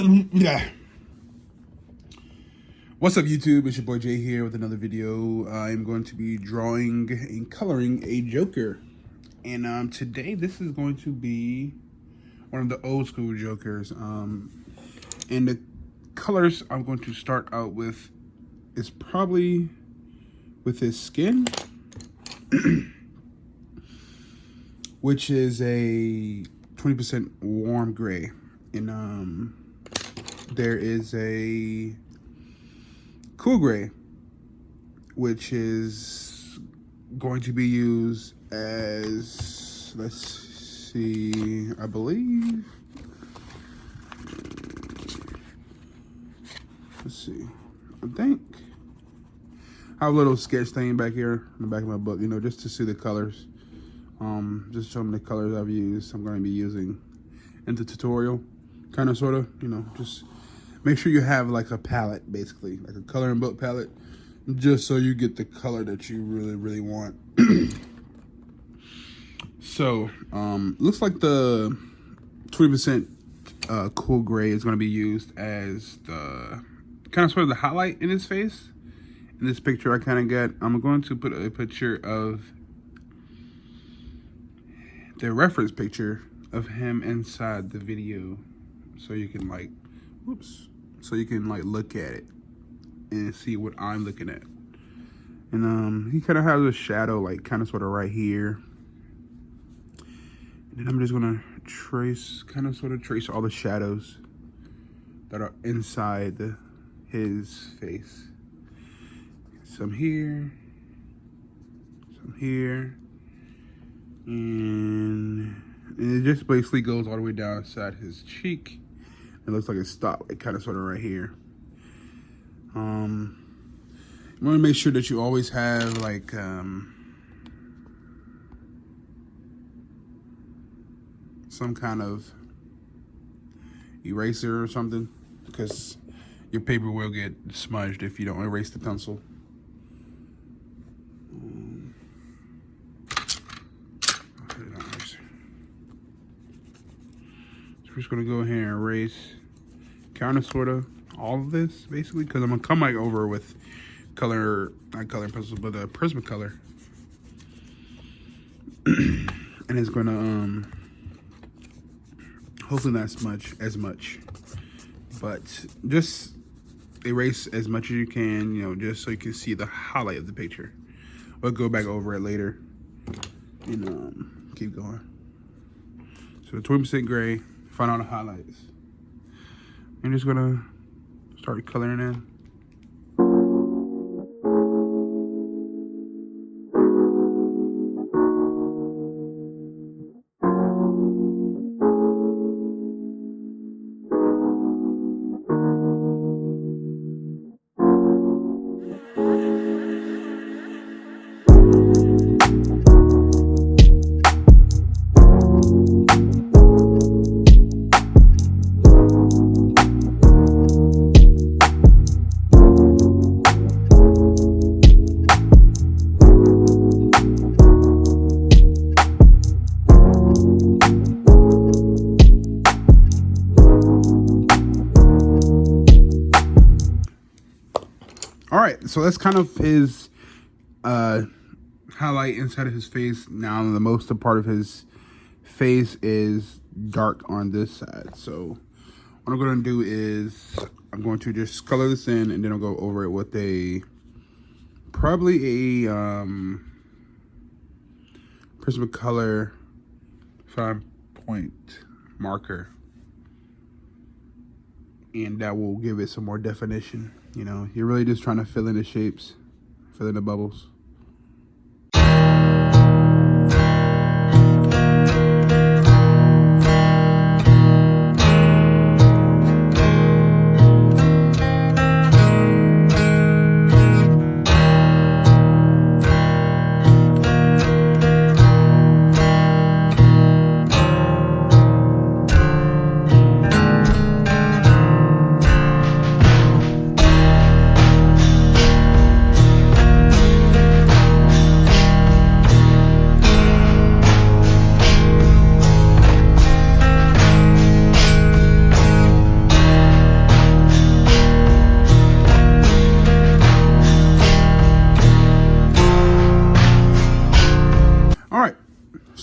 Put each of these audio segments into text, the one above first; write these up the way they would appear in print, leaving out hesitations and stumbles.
Yeah. What's up, YouTube? It's your boy Jay here with another video. I'm going to be drawing and coloring a Joker. And today this is going to be one of the old school Jokers. And the colors I'm going to start out with is probably with his skin, which is a 20% warm gray. And there is a cool gray, which is going to be used as, let's see, I believe, let's see, I think I have a little sketch thing back here in the back of my book, you know, just to see the colors, just showing the colors I've used, I'm going to be using in the tutorial, kind of, sort of, you know, just make sure you have like a palette, basically, like a coloring book palette, just so you get the color that you really want. So, looks like the 20% cool gray is going to be used as the kind of sort of the highlight in his face. In this picture I kind of got, I'm going to put a picture of the reference picture of him inside the video, so you can like, whoops. So you can like look at it and see what I'm looking at. And he kind of has a shadow like kind of sort of right here. And then I'm just gonna trace, kind of sort of trace all the shadows that are inside his face. Some here, and it just basically goes all the way down inside his cheek. It looks like it stopped, like kind of sort of right here. You want to make sure that you always have like some kind of eraser or something, because your paper will get smudged if you don't erase the pencil. We're just gonna go ahead and erase kind of sort of all of this basically, because I'm gonna come back over with color, not coloring pencils, but a Prismacolor. And it's gonna hopefully not smudge as much, but just erase as much as you can, you know, just so you can see the highlight of the picture. We'll go back over it later and keep going. So the 20% gray, find all the highlights. I'm just gonna start coloring in. All right, so that's kind of his highlight inside of his face. Now the most part of his face is dark on this side. So what I'm going to do is I'm going to just color this in, and then I'll go over it with probably a Prismacolor 5-point marker. And that will give it some more definition. You know, you're really just trying to fill in the shapes, fill in the bubbles.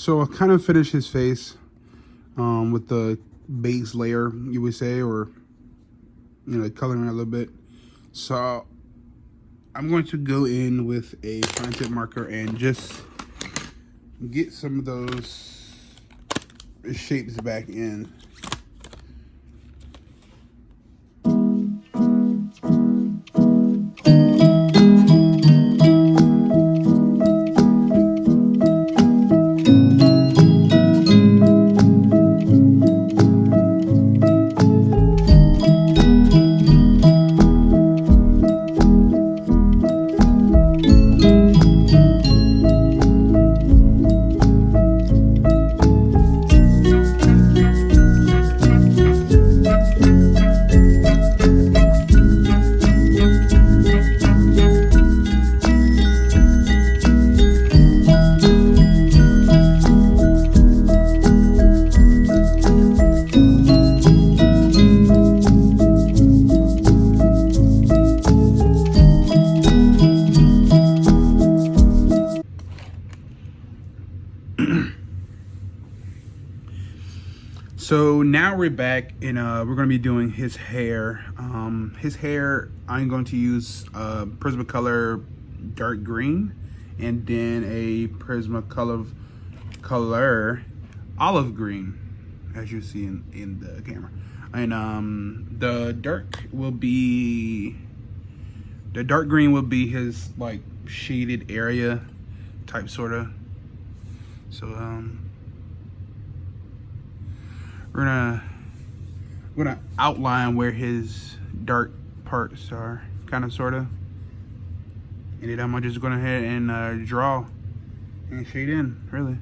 So I kind of finished his face with the base layer, you would say, or coloring it a little bit. So I'm going to go in with a fine tip marker and just get some of those shapes back in. So now we're back and we're going to be doing his hair. His hair, I'm going to use Prismacolor dark green and then a Prismacolor olive green, as you see in the camera. And the dark green will be his like shaded area type sorta. So we're gonna outline where his dark parts are, kind of sorta. And then I'm just gonna go ahead and draw and shade in, really.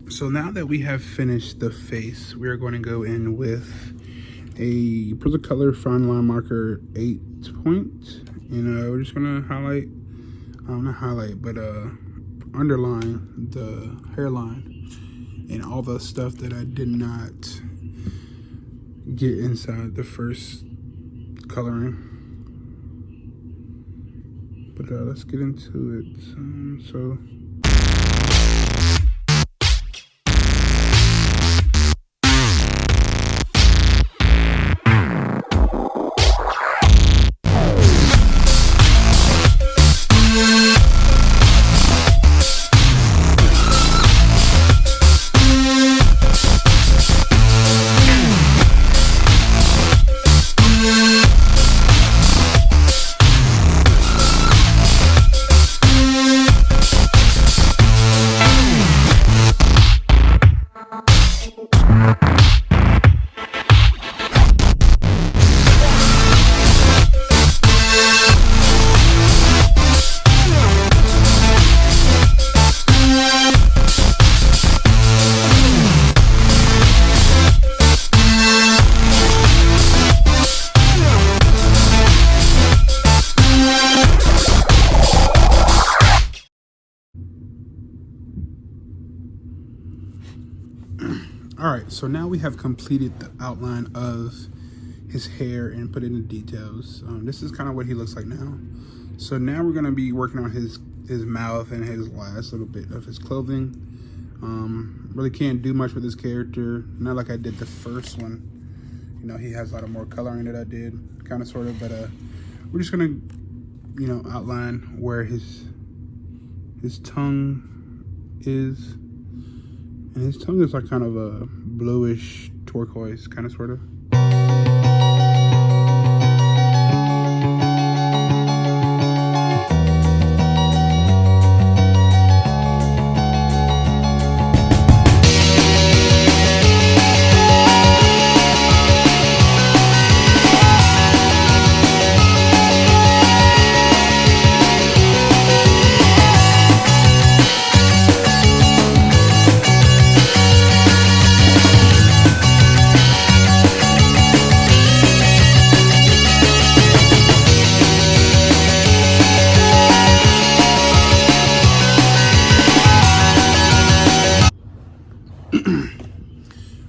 So now that we have finished the face, we are going to go in with a Prismacolor fine line marker 8 point You know, we're just gonna highlight, not highlight, but underline the hairline and all the stuff that I did not get inside the first coloring. But let's get into it. So alright, so now we have completed the outline of his hair and put in the details. This is kind of what he looks like now. So now we're going to be working on his mouth and his last little bit of his clothing. Really can't do much with this character, not like I did the first one. You know, he has a lot of more coloring that I did, kind of sort of, but we're just going to, you know, outline where his tongue is. And his tongue is like kind of a bluish turquoise, kind of sort of.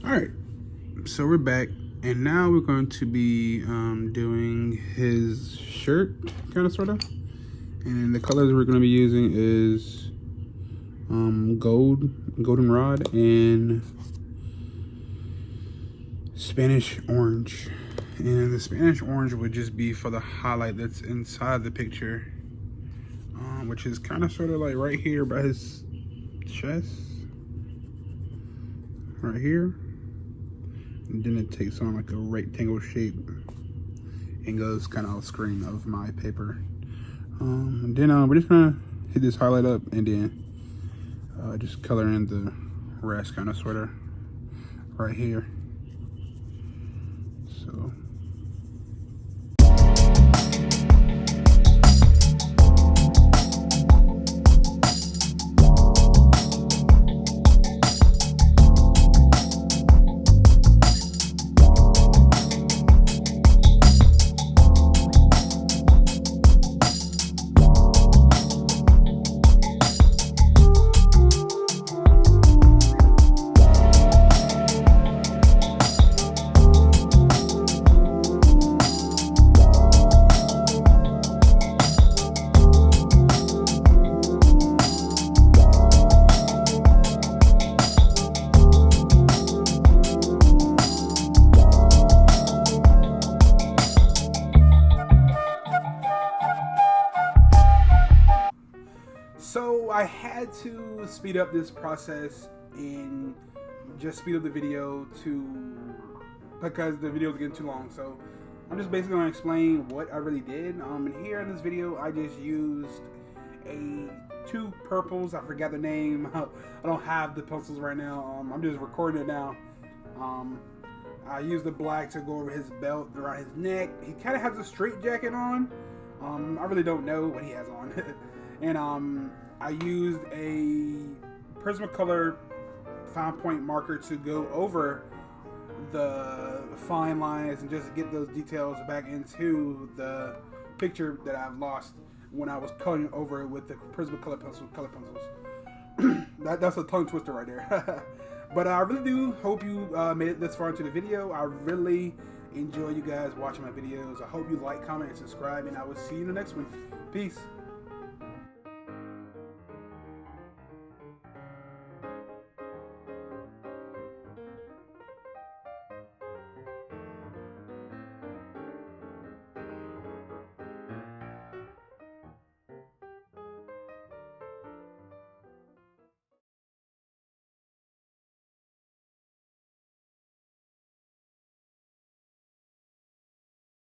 Alright, so we're back, and now we're going to be doing his shirt, kind of, sort of. And the colors we're going to be using is goldenrod, and Spanish orange. And the Spanish orange would just be for the highlight that's inside the picture, which is kind of sort of like right here by his chest. Right here, and then it takes on like a rectangle shape and goes kind of off screen of my paper. And then we're just gonna hit this highlight up and then just color in the rest, kind of sort of right here. So I had to speed up this process and just speed up the video because the video was getting too long. So I'm just basically going to explain what I really did. And here in this video, I just used two purples. I forgot the name. I don't have the pencils right now. I'm just recording it now. I used the black to go over his belt, around his neck. He kind of has a straight jacket on. I really don't know what he has on. And I used a Prismacolor fine point marker to go over the fine lines and just get those details back into the picture that I've lost when I was coloring over it with the Prismacolor color pencils. That's a tongue twister right there. But I really do hope you made it this far into the video. I really enjoy you guys watching my videos. I hope you like, comment, and subscribe, and I will see you in the next one. Peace.